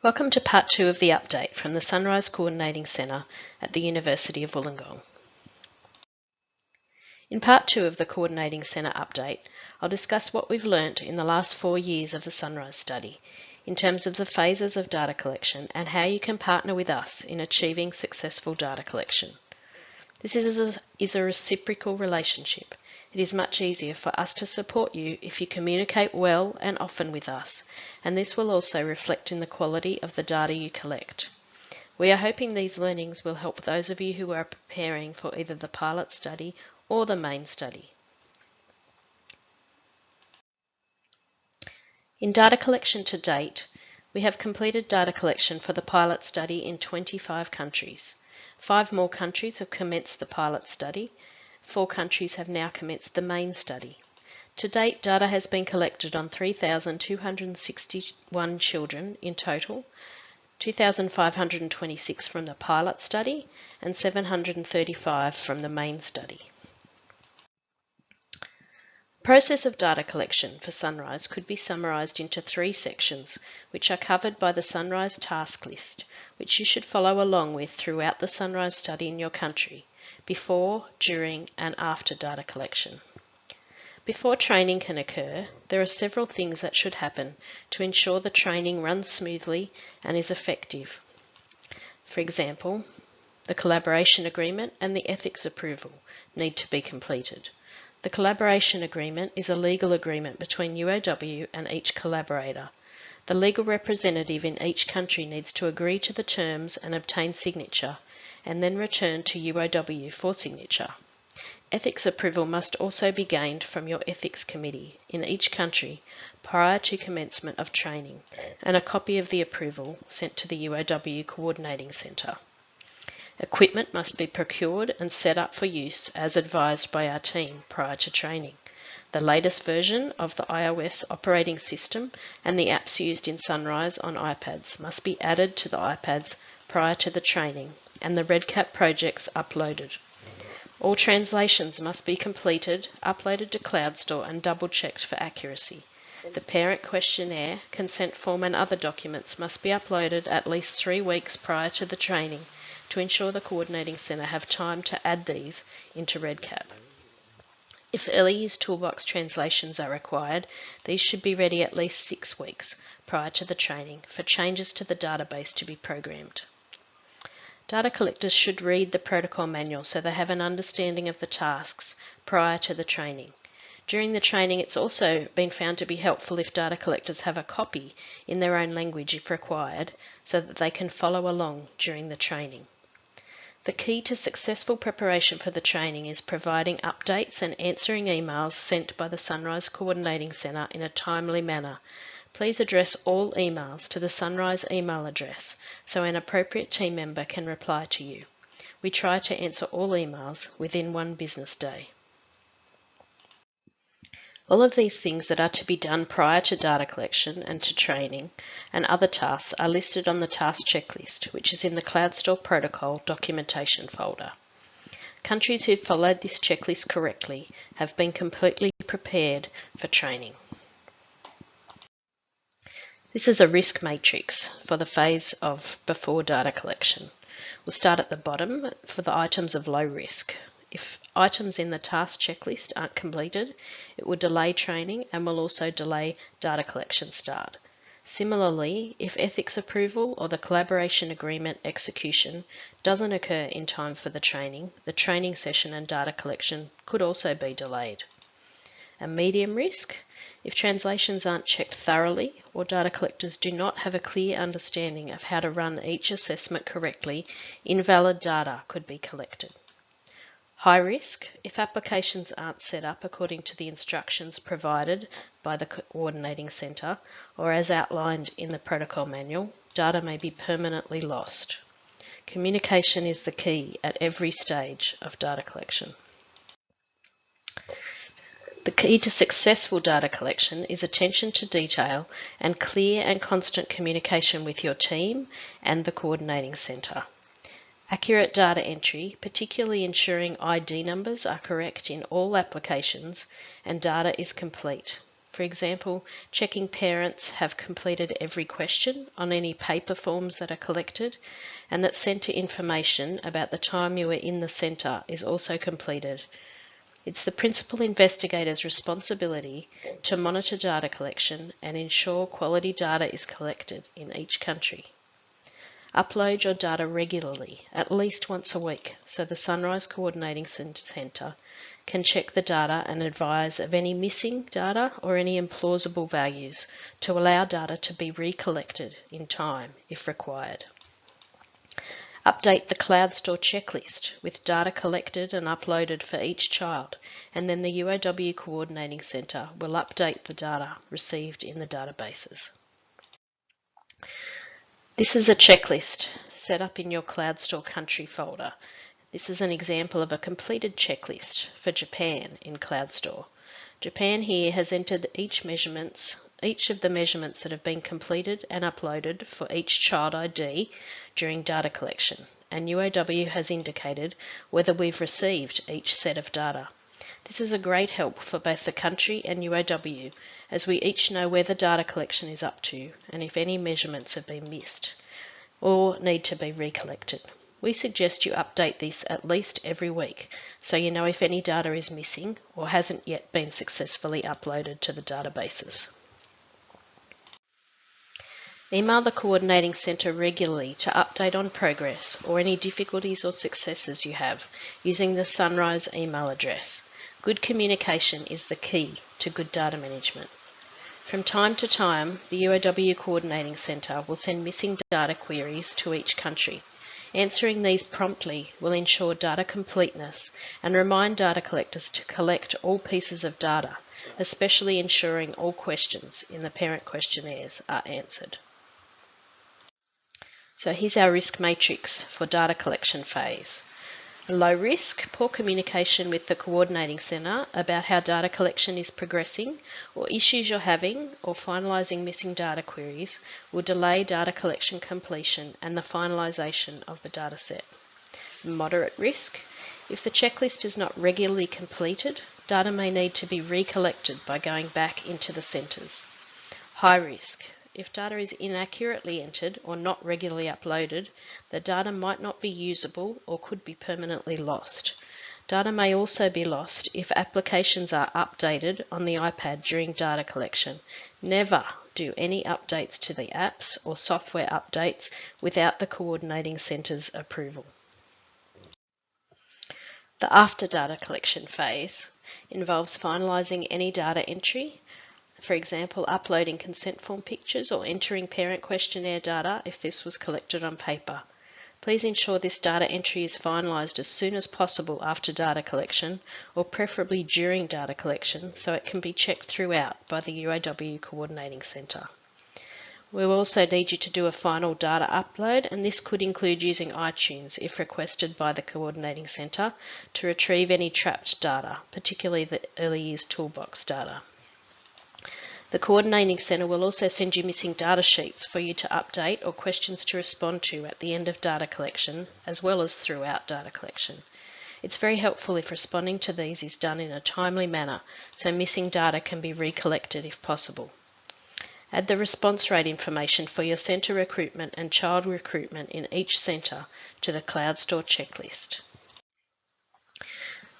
Welcome to part 2 of the update from the Sunrise Coordinating Centre at the University of Wollongong. In part 2 of the Coordinating Centre update, I'll discuss what we've learnt in the last 4 years of the Sunrise study in terms of the phases of data collection and how you can partner with us in achieving successful data collection. This is a reciprocal relationship. It is much easier for us to support you if you communicate well and often with us, and this will also reflect in the quality of the data you collect. We are hoping these learnings will help those of you who are preparing for either the pilot study or the main study. In data collection to date, we have completed data collection for the pilot study in 25 countries. 5 more countries have commenced the pilot study. 4 countries have now commenced the main study. To date, data has been collected on 3,261 children in total, 2,526 from the pilot study and 735 from the main study. The process of data collection for Sunrise could be summarised into 3 sections, which are covered by the Sunrise task list, which you should follow along with throughout the Sunrise study in your country, before, during and after data collection. Before training can occur, there are several things that should happen to ensure the training runs smoothly and is effective. For example, the collaboration agreement and the ethics approval need to be completed. The collaboration agreement is a legal agreement between UOW and each collaborator. The legal representative in each country needs to agree to the terms and obtain signature, and then return to UOW for signature. Ethics approval must also be gained from your ethics committee in each country prior to commencement of training, and a copy of the approval sent to the UOW Coordinating Centre. Equipment must be procured and set up for use as advised by our team prior to training. The latest version of the iOS operating system and the apps used in Sunrise on iPads must be added to the iPads prior to the training, and the REDCap projects uploaded. All translations must be completed, uploaded to CloudStore and double-checked for accuracy. The parent questionnaire, consent form and other documents must be uploaded at least 3 weeks prior to the training to ensure the Coordinating Centre have time to add these into REDCap. If early use toolbox translations are required, these should be ready at least 6 weeks prior to the training for changes to the database to be programmed. Data collectors should read the protocol manual so they have an understanding of the tasks prior to the training. During the training, it's also been found to be helpful if data collectors have a copy in their own language if required, so that they can follow along during the training. The key to successful preparation for the training is providing updates and answering emails sent by the Sunrise Coordinating Centre in a timely manner. Please address all emails to the Sunrise email address so an appropriate team member can reply to you. We try to answer all emails within 1 business day. All of these things that are to be done prior to data collection and to training and other tasks are listed on the task checklist, which is in the CloudStore protocol documentation folder. Countries who followed this checklist correctly have been completely prepared for training. This is a risk matrix for the phase of before data collection. We'll start at the bottom for the items of low risk. If items in the task checklist aren't completed, it will delay training and will also delay data collection start. Similarly, if ethics approval or the collaboration agreement execution doesn't occur in time for the training session and data collection could also be delayed. A medium risk, if translations aren't checked thoroughly or data collectors do not have a clear understanding of how to run each assessment correctly, invalid data could be collected. High risk, if applications aren't set up according to the instructions provided by the Coordinating Centre or as outlined in the protocol manual, data may be permanently lost. Communication is the key at every stage of data collection. The key to successful data collection is attention to detail and clear and constant communication with your team and the Coordinating Centre. Accurate data entry, particularly ensuring ID numbers are correct in all applications and data is complete. For example, checking parents have completed every question on any paper forms that are collected, and that centre information about the time you were in the centre is also completed. It's the principal investigator's responsibility to monitor data collection and ensure quality data is collected in each country. Upload your data regularly, at least once a week, so the Sunrise Coordinating Centre can check the data and advise of any missing data or any implausible values to allow data to be recollected in time if required. Update the Cloud Store checklist with data collected and uploaded for each child, and then the UAW Coordinating Centre will update the data received in the databases. This is a checklist set up in your Cloud Store country folder. This is an example of a completed checklist for Japan in Cloud Store. Japan here has entered each of the measurements that have been completed and uploaded for each child ID during data collection, and UAW has indicated whether we've received each set of data. This is a great help for both the country and UAW, as we each know where the data collection is up to and if any measurements have been missed or need to be recollected. We suggest you update this at least every week so you know if any data is missing or hasn't yet been successfully uploaded to the databases. Email the Coordinating Centre regularly to update on progress or any difficulties or successes you have using the Sunrise email address. Good communication is the key to good data management. From time to time, the UAW Coordinating Centre will send missing data queries to each country. Answering these promptly will ensure data completeness and remind data collectors to collect all pieces of data, especially ensuring all questions in the parent questionnaires are answered. So here's our risk matrix for data collection phase. Low risk, poor communication with the Coordinating Centre about how data collection is progressing or issues you're having or finalising missing data queries will delay data collection completion and the finalisation of the data set. Moderate risk, if the checklist is not regularly completed, data may need to be recollected by going back into the centres. High risk, if data is inaccurately entered or not regularly uploaded, the data might not be usable or could be permanently lost. Data may also be lost if applications are updated on the iPad during data collection. Never do any updates to the apps or software updates without the Coordinating Centre's approval. The after data collection phase involves finalising any data entry. For example, uploading consent form pictures or entering parent questionnaire data if this was collected on paper. Please ensure this data entry is finalised as soon as possible after data collection, or preferably during data collection, so it can be checked throughout by the UAW Coordinating Centre. We will also need you to do a final data upload, and this could include using iTunes if requested by the Coordinating Centre to retrieve any trapped data, particularly the Early Years Toolbox data. The Coordinating Centre will also send you missing data sheets for you to update or questions to respond to at the end of data collection, as well as throughout data collection. It's very helpful if responding to these is done in a timely manner, so missing data can be recollected if possible. Add the response rate information for your centre recruitment and child recruitment in each centre to the Cloud Store checklist.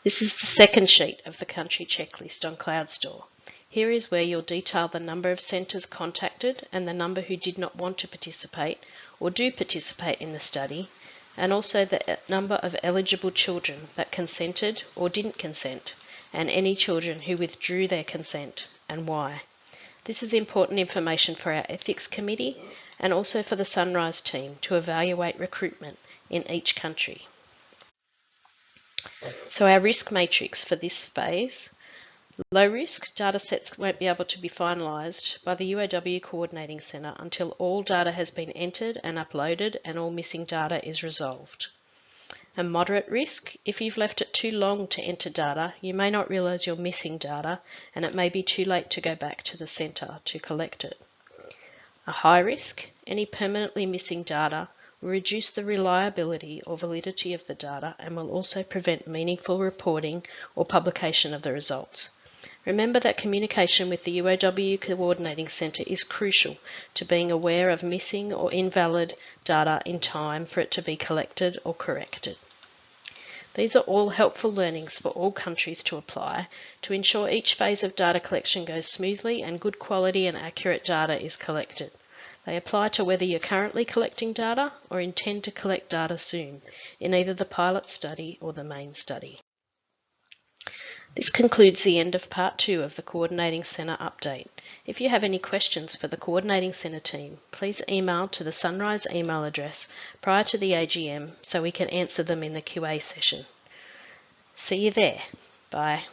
This is the second sheet of the country checklist on Cloud Store. Here is where you'll detail the number of centres contacted and the number who did not want to participate or do participate in the study, and also the number of eligible children that consented or didn't consent, and any children who withdrew their consent and why. This is important information for our Ethics Committee and also for the Sunrise team to evaluate recruitment in each country. So our risk matrix for this phase. Low risk data sets won't be able to be finalised by the UAW Coordinating Centre until all data has been entered and uploaded and all missing data is resolved. A moderate risk, if you've left it too long to enter data, you may not realise you're missing data and it may be too late to go back to the centre to collect it. A high risk, any permanently missing data will reduce the reliability or validity of the data and will also prevent meaningful reporting or publication of the results. Remember that communication with the UOW Coordinating Centre is crucial to being aware of missing or invalid data in time for it to be collected or corrected. These are all helpful learnings for all countries to apply to ensure each phase of data collection goes smoothly and good quality and accurate data is collected. They apply to whether you're currently collecting data or intend to collect data soon in either the pilot study or the main study. This concludes the end of Part 2 of the Coordinating Centre update. If you have any questions for the Coordinating Centre team, please email to the Sunrise email address prior to the AGM so we can answer them in the QA session. See you there. Bye.